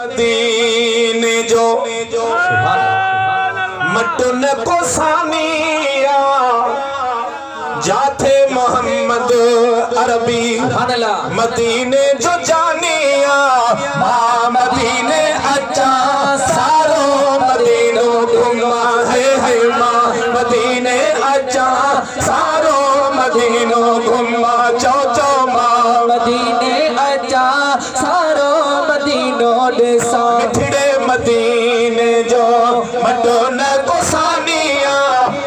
मदीने जो मटन को सानिया जाते मोहम्मद अरबी मदीने जो जानिया मदीने अच्छा सारो मदीनो घुमा है माँ मदीने अच्छा सारो मदीनो घुमा चौ चौ माँ मदीने अच्छा सारो मदीनो देसा मिठड़े मदीने जो मटन को सानिया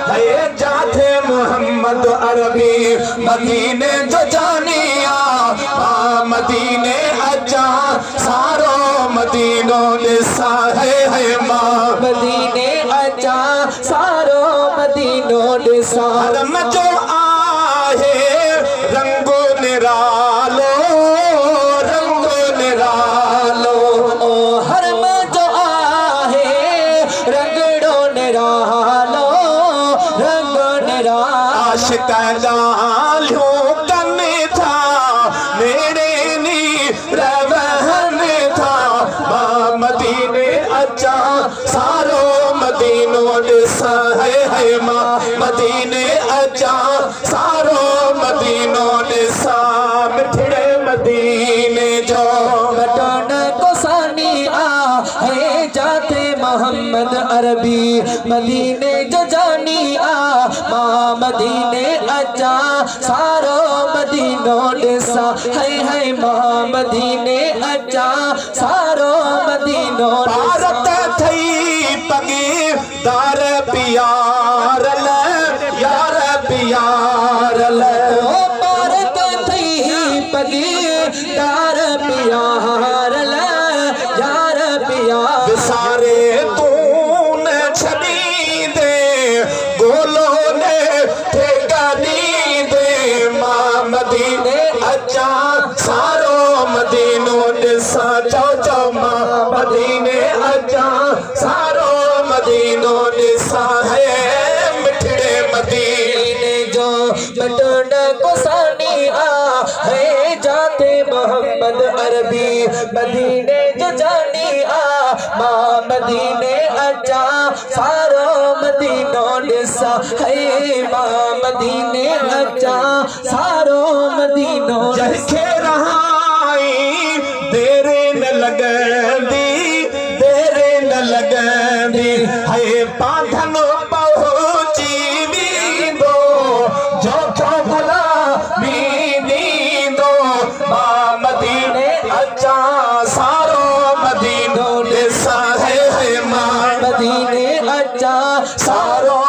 है जाते मोहम्मद अरबी मदीने जो जानिया मदीने अच्छा सारो मदीनो देसा है माँ मदीने अच्छा सारो मदीनो देसा हरम जो आहे रंगो निरालो रंगो निरालो ओ हरम जो आहे रंगड़ो निरालो रंगो निरालो आशिक गालियों करने था मेरे नी रवहन था मदीने अच्छा सारो मदीनो दिसा है माँ मदीने अच्छा सारो मदीनो दिसा मिठड़े मदीने जो मटन को सानिया है जाते मोहम्मद अरबी मदीने जो जानिया माँ मदीने अच्छा सारो मदीनो देसा है माँ मदीने अच्छा सारो मदीनो भारत थई पगी दार पियार यार पियार ओ भारत थई पगी दार पियार यार पियार सारे तूने छड़ी दे गोलो ने ठेकानी दे माँ मदीने अच्छा सारो मदीनो दिसा चौ चौ माँ मदीने अच्छा सारो मदीनो दिसा है मिठड़े मदीने जो मटन को सानिया है जाते मोहम्मद अरबी मदीने जो जानिया माँ मदीने अच्छा सारो मदीनो देसा है माँ मदीने अच्छा सारो मदीनो जैसे रहाई देरे न लगंदी देरे न लगंदी है पाधन पहुंची वींदो जो छो भला वींदो माँ मदीने अच्छा सारो मदीनो देसा है माँ मदीने अच्छा सारो